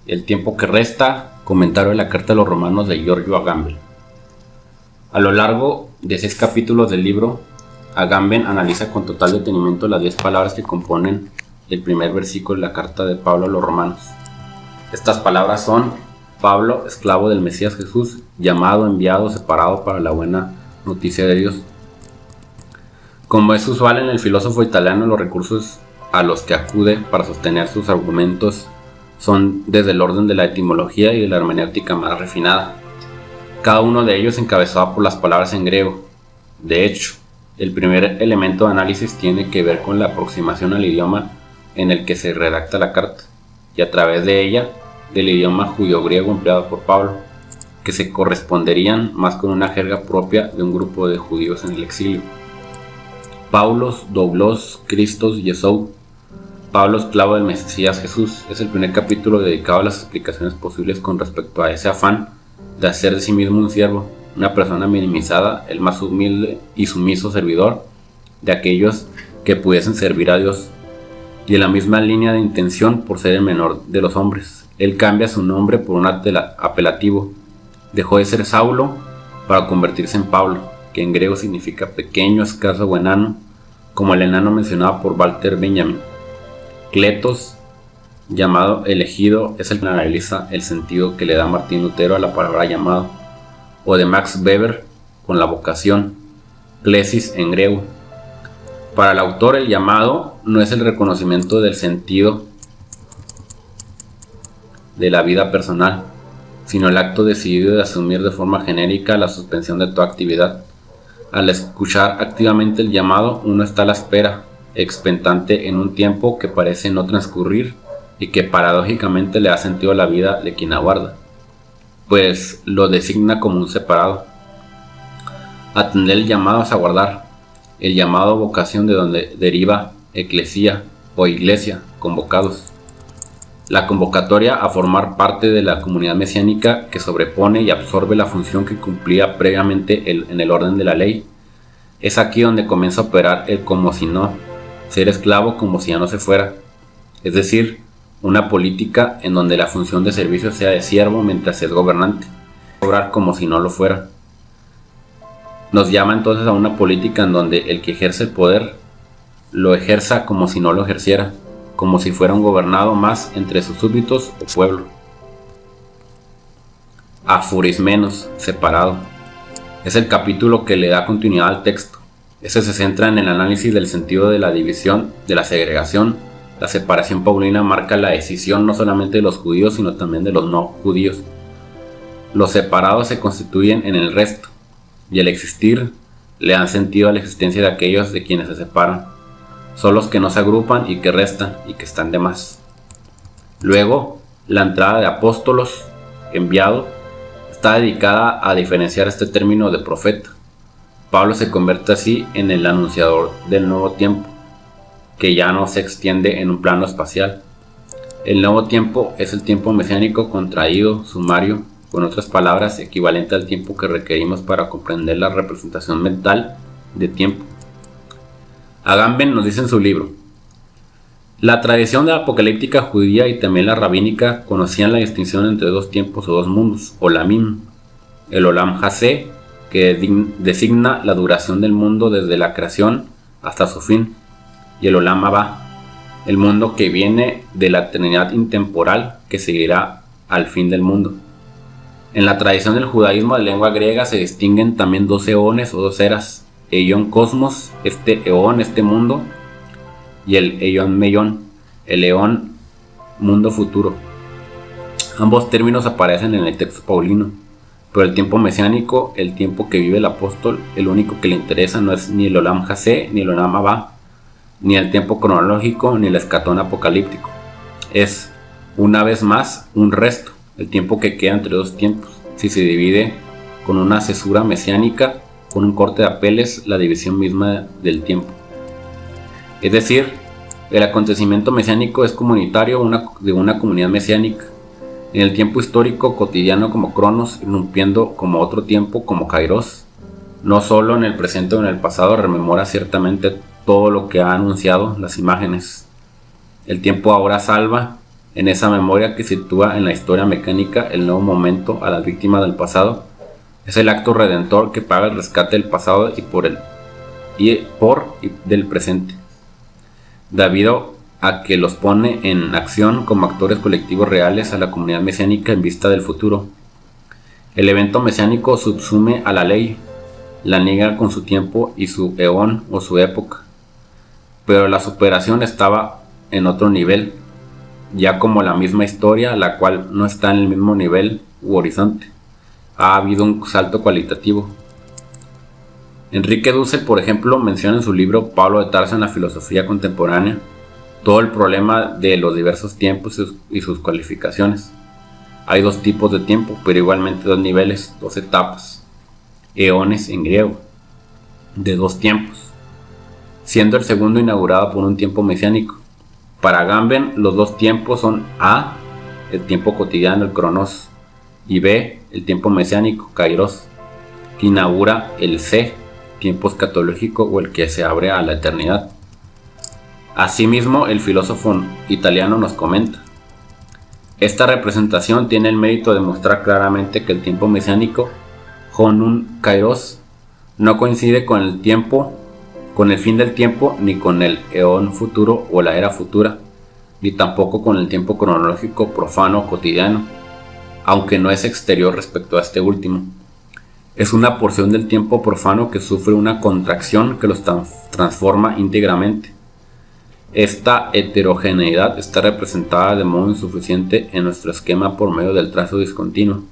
El tiempo que resta, comentario de la carta de los romanos de Giorgio Agamben. A lo largo de 6 capítulos del libro, Agamben analiza con total detenimiento las 10 palabras que componen el primer versículo de la carta de Pablo a los romanos. Estas palabras son: Pablo, esclavo del Mesías Jesús, llamado, enviado, separado para la buena noticia de Dios. Como es usual en el filósofo italiano, los recursos a los que acude para sostener sus argumentos son desde el orden de la etimología y de la hermenéutica más refinada, cada uno de ellos encabezado por las palabras en griego. De hecho, el primer elemento de análisis tiene que ver con la aproximación al idioma en el que se redacta la carta, y a través de ella, del idioma judío-griego empleado por Pablo, que se corresponderían más con una jerga propia de un grupo de judíos en el exilio. Paulos, Doulos, Christos, Yesou. Pablo, esclavo del Mesías Jesús, es el primer capítulo dedicado a las explicaciones posibles con respecto a ese afán de hacer de sí mismo un siervo, una persona minimizada, el más humilde y sumiso servidor de aquellos que pudiesen servir a Dios, y en la misma línea de intención por ser el menor de los hombres. Él cambia su nombre por un apelativo, dejó de ser Saulo para convertirse en Pablo, que en griego significa pequeño, escaso o enano, como el enano mencionado por Walter Benjamin. Cletos, llamado elegido, es el que analiza el sentido que le da Martín Lutero a la palabra llamado, o de Max Weber con la vocación, klesis en griego. Para el autor, el llamado no es el reconocimiento del sentido de la vida personal, sino el acto decidido de asumir de forma genérica la suspensión de toda actividad. Al escuchar activamente el llamado, uno está a la espera, expectante en un tiempo que parece no transcurrir y que paradójicamente le da sentido a la vida de quien aguarda, pues lo designa como un separado. Atender el llamado es aguardar, el llamado vocación de donde deriva eclesía o iglesia, convocados. La convocatoria a formar parte de la comunidad mesiánica que sobrepone y absorbe la función que cumplía previamente en el orden de la ley. Es aquí donde comienza a operar el como si no, ser esclavo como si ya no se fuera, es decir, una política en donde la función de servicio sea de siervo mientras es gobernante, obrar como si no lo fuera. Nos llama entonces a una política en donde el que ejerce el poder lo ejerza como si no lo ejerciera, como si fuera un gobernado más entre sus súbditos o pueblo. Aforismenos, separado, es el capítulo que le da continuidad al texto. Ese se centra en el análisis del sentido de la división, de la segregación. La separación paulina marca la decisión no solamente de los judíos, sino también de los no judíos. Los separados se constituyen en el resto, y al existir le dan sentido a la existencia de aquellos de quienes se separan. Son los que no se agrupan y que restan y que están de más. Luego, la entrada de apóstolos, enviado, está dedicada a diferenciar este término de profeta. Pablo se convierte así en el anunciador del nuevo tiempo, que ya no se extiende en un plano espacial. El nuevo tiempo es el tiempo mesiánico contraído, sumario, con otras palabras, equivalente al tiempo que requerimos para comprender la representación mental de tiempo. Agamben nos dice en su libro: la tradición de la apocalíptica judía y también la rabínica conocían la distinción entre dos tiempos o dos mundos, olamim, el olam hasé, que designa la duración del mundo desde la creación hasta su fin, y el olam abá, el mundo que viene de la eternidad intemporal que seguirá al fin del mundo. En la tradición del judaísmo de lengua griega se distinguen también dos eones o dos eras: Eion Cosmos, este eón, este mundo, y el Eion Meion, el eón, mundo futuro. Ambos términos aparecen en el texto paulino, pero el tiempo mesiánico, el tiempo que vive el apóstol, el único que le interesa no es ni el olam hasé, ni el olam abá, ni el tiempo cronológico, ni el escatón apocalíptico. Es, una vez más, un resto, el tiempo que queda entre dos tiempos. Si se divide con una cesura mesiánica, con un corte de apeles, la división misma del tiempo. Es decir, el acontecimiento mesiánico es comunitario de una comunidad mesiánica. En el tiempo histórico cotidiano como Cronos, irrumpiendo como otro tiempo como Kairos, no solo en el presente o en el pasado, rememora ciertamente todo lo que ha anunciado las imágenes. El tiempo ahora salva, en esa memoria que sitúa en la historia mecánica el nuevo momento a las víctimas del pasado. Es el acto redentor que paga el rescate del pasado y del presente, debido a que los pone en acción como actores colectivos reales a la comunidad mesiánica en vista del futuro. El evento mesiánico subsume a la ley, la niega con su tiempo y su eón o su época, pero la superación estaba en otro nivel, ya como la misma historia, la cual no está en el mismo nivel u horizonte. Ha habido un salto cualitativo. Enrique Dussel, por ejemplo, menciona en su libro Pablo de Tarso en la filosofía contemporánea todo el problema de los diversos tiempos y sus cualificaciones. Hay dos tipos de tiempo, pero igualmente dos niveles, dos etapas, eones en griego, de dos tiempos, siendo el segundo inaugurado por un tiempo mesiánico. Para Agamben, los dos tiempos son A, el tiempo cotidiano, el cronos, y B, el tiempo mesiánico, kairos, que inaugura el C, tiempo escatológico o el que se abre a la eternidad. Asimismo, el filósofo italiano nos comenta: esta representación tiene el mérito de mostrar claramente que el tiempo mesiánico, honun kairos, no coincide con el fin del tiempo, ni con el eón futuro o la era futura, ni tampoco con el tiempo cronológico profano cotidiano, aunque no es exterior respecto a este último. Es una porción del tiempo profano que sufre una contracción que los transforma íntegramente. Esta heterogeneidad está representada de modo insuficiente en nuestro esquema por medio del trazo discontinuo.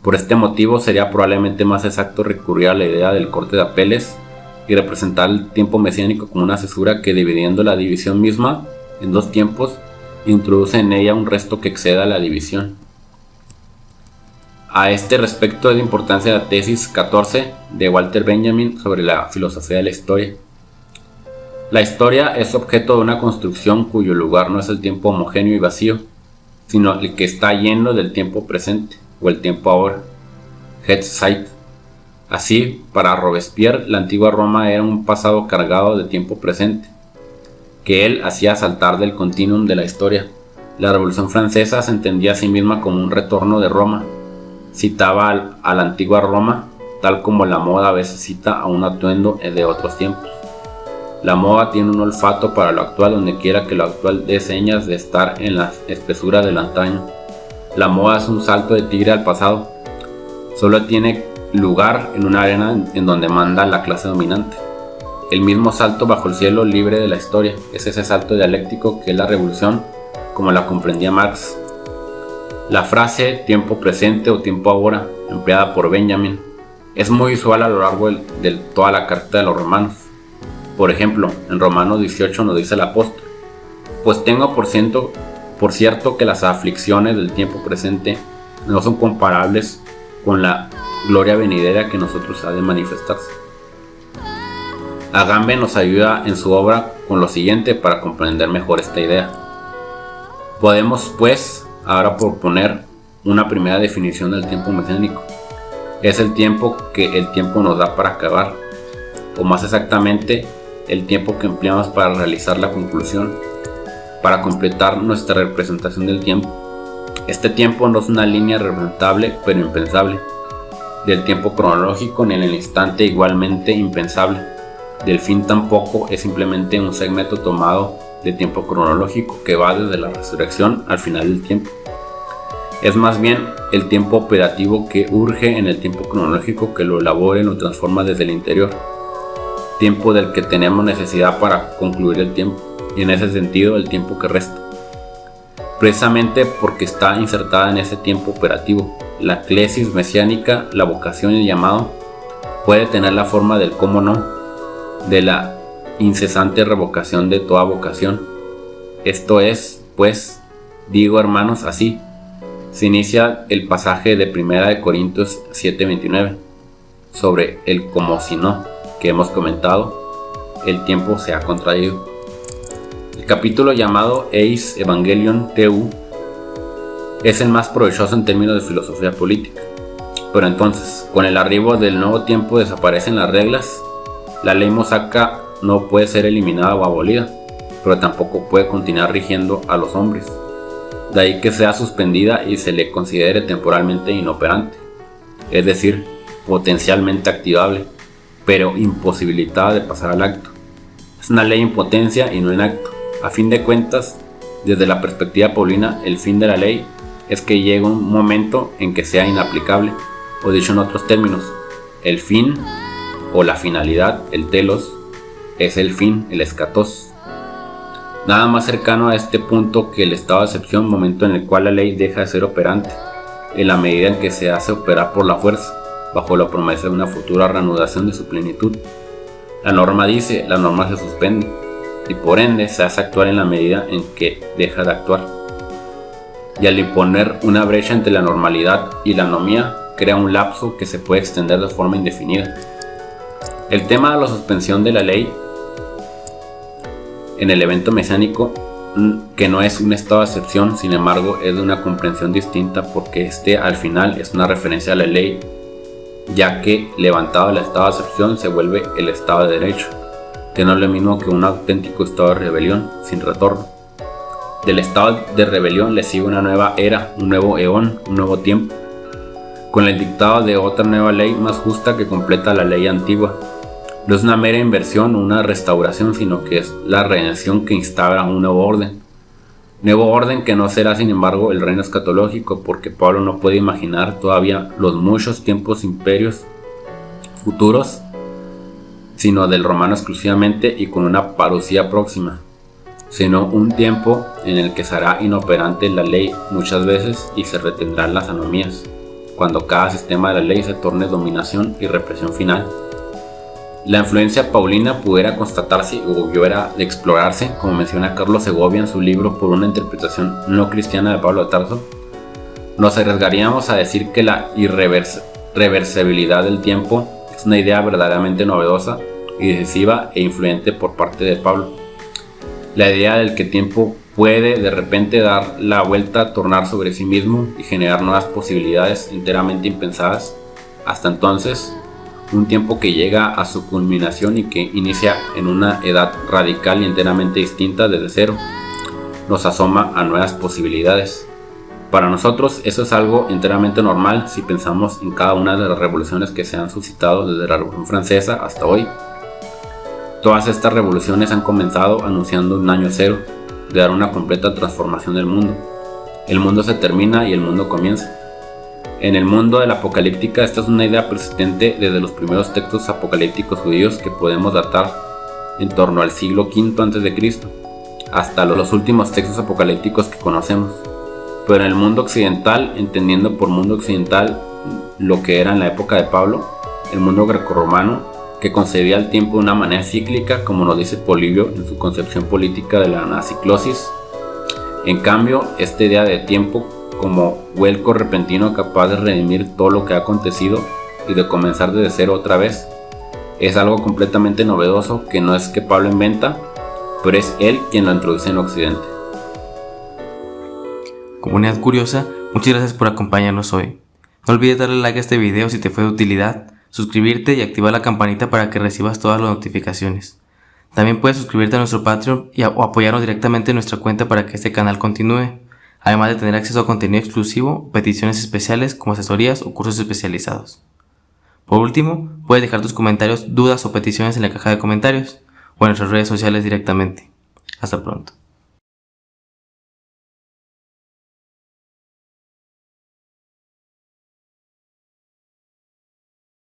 Por este motivo sería probablemente más exacto recurrir a la idea del corte de Apeles y representar el tiempo mesiánico como una cesura que, dividiendo la división misma en dos tiempos, introduce en ella un resto que exceda la división. A este respecto es de importancia la tesis 14 de Walter Benjamin sobre la filosofía de la historia. La historia es objeto de una construcción cuyo lugar no es el tiempo homogéneo y vacío, sino el que está lleno del tiempo presente, o el tiempo ahora, Jetztzeit. Así, para Robespierre, la antigua Roma era un pasado cargado de tiempo presente, que él hacía saltar del continuum de la historia. La Revolución Francesa se entendía a sí misma como un retorno de Roma. Citaba a la antigua Roma, tal como la moda a veces cita a un atuendo de otros tiempos. La moda tiene un olfato para lo actual donde quiera que lo actual dé señas de estar en la espesura del antaño. La moda es un salto de tigre al pasado. Solo tiene lugar en una arena en donde manda la clase dominante. El mismo salto bajo el cielo libre de la historia es ese salto dialéctico que es la revolución, como la comprendía Marx. La frase tiempo presente o tiempo ahora, empleada por Benjamin, es muy usual a lo largo de toda la carta de los romanos. Por ejemplo, en Romanos 18 nos dice el apóstol: pues tengo por cierto que las aflicciones del tiempo presente no son comparables con la gloria venidera que nosotros ha de manifestarse. Agamben nos ayuda en su obra con lo siguiente para comprender mejor esta idea. Podemos, pues, ahora proponer una primera definición del tiempo mesiánico. Es el tiempo que el tiempo nos da para acabar, o más exactamente, el tiempo que empleamos para realizar la conclusión, para completar nuestra representación del tiempo. Este tiempo no es una línea representable pero impensable, del tiempo cronológico ni en el instante igualmente impensable, del fin tampoco es simplemente un segmento tomado de tiempo cronológico que va desde la resurrección al final del tiempo. Es más bien el tiempo operativo que urge en el tiempo cronológico que lo elabora y lo transforma desde el interior, tiempo del que tenemos necesidad para concluir el tiempo, y en ese sentido el tiempo que resta. Precisamente porque está insertada en ese tiempo operativo, la clesis mesiánica, la vocación y el llamado, puede tener la forma del cómo no, de la incesante revocación de toda vocación. Esto es, pues, digo hermanos, así se inicia el pasaje de 1 Corintios 7:29 sobre el como si no, que hemos comentado. El tiempo se ha contraído. El capítulo llamado Eis Evangelion TU es el más provechoso en términos de filosofía política. Pero entonces, con el arribo del nuevo tiempo desaparecen las reglas. La ley mosaica no puede ser eliminada o abolida, pero tampoco puede continuar rigiendo a los hombres. De ahí que sea suspendida y se le considere temporalmente inoperante, es decir, potencialmente activable, pero imposibilitada de pasar al acto. Es una ley en potencia y no en acto. A fin de cuentas, desde la perspectiva paulina, el fin de la ley es que llegue un momento en que sea inaplicable, o dicho en otros términos, el fin o la finalidad, el telos, es el fin, el eschatos. Nada más cercano a este punto que el estado de excepción, momento en el cual la ley deja de ser operante, en la medida en que se hace operar por la fuerza, bajo la promesa de una futura reanudación de su plenitud. La norma dice, la norma se suspende, y por ende se hace actuar en la medida en que deja de actuar. Y al imponer una brecha entre la normalidad y la anomía, crea un lapso que se puede extender de forma indefinida. El tema de la suspensión de la ley en el evento mesiánico, que no es un estado de excepción, sin embargo es de una comprensión distinta porque este al final es una referencia a la ley, ya que levantado el estado de excepción se vuelve el estado de derecho, que no es lo mismo que un auténtico estado de rebelión sin retorno. Del estado de rebelión le sigue una nueva era, un nuevo eón, un nuevo tiempo, con el dictado de otra nueva ley más justa que completa la ley antigua. No es una mera inversión o una restauración, sino que es la redención que instaura un nuevo orden. Nuevo orden que no será, sin embargo, el reino escatológico, porque Pablo no puede imaginar todavía los muchos tiempos imperios futuros, sino del romano exclusivamente y con una parucía próxima, sino un tiempo en el que será inoperante la ley muchas veces y se retendrán las anomías, cuando cada sistema de la ley se torne dominación y represión final. La influencia paulina pudiera constatarse o hubiera de explorarse, como menciona Carlos Segovia en su libro Por una interpretación no cristiana de Pablo de Tarso. Nos arriesgaríamos a decir que la irreversibilidad del tiempo es una idea verdaderamente novedosa y decisiva e influyente por parte de Pablo. La idea del que tiempo puede de repente dar la vuelta, tornar sobre sí mismo y generar nuevas posibilidades enteramente impensadas hasta entonces. Un tiempo que llega a su culminación y que inicia en una edad radical y enteramente distinta desde cero, nos asoma a nuevas posibilidades. Para nosotros eso es algo enteramente normal si pensamos en cada una de las revoluciones que se han suscitado desde la Revolución Francesa hasta hoy. Todas estas revoluciones han comenzado anunciando un año cero, de dar una completa transformación del mundo. El mundo se termina y el mundo comienza. En el mundo de la apocalíptica, esta es una idea persistente desde los primeros textos apocalípticos judíos que podemos datar en torno al siglo V a.C. hasta los últimos textos apocalípticos que conocemos. Pero en el mundo occidental, entendiendo por mundo occidental lo que era en la época de Pablo, el mundo grecorromano, que concebía el tiempo de una manera cíclica, como nos dice Polibio en su concepción política de la anaciclosis. En cambio, esta idea de tiempo como vuelco repentino capaz de redimir todo lo que ha acontecido y de comenzar desde cero otra vez, es algo completamente novedoso que no es que Pablo inventa, pero es él quien lo introduce en Occidente. Comunidad curiosa, muchas gracias por acompañarnos hoy. No olvides darle like a este video si te fue de utilidad, suscribirte y activar la campanita para que recibas todas las notificaciones. También puedes suscribirte a nuestro Patreon o apoyarnos directamente en nuestra cuenta para que este canal continúe, además de tener acceso a contenido exclusivo, peticiones especiales como asesorías o cursos especializados. Por último, puedes dejar tus comentarios, dudas o peticiones en la caja de comentarios o en nuestras redes sociales directamente. Hasta pronto.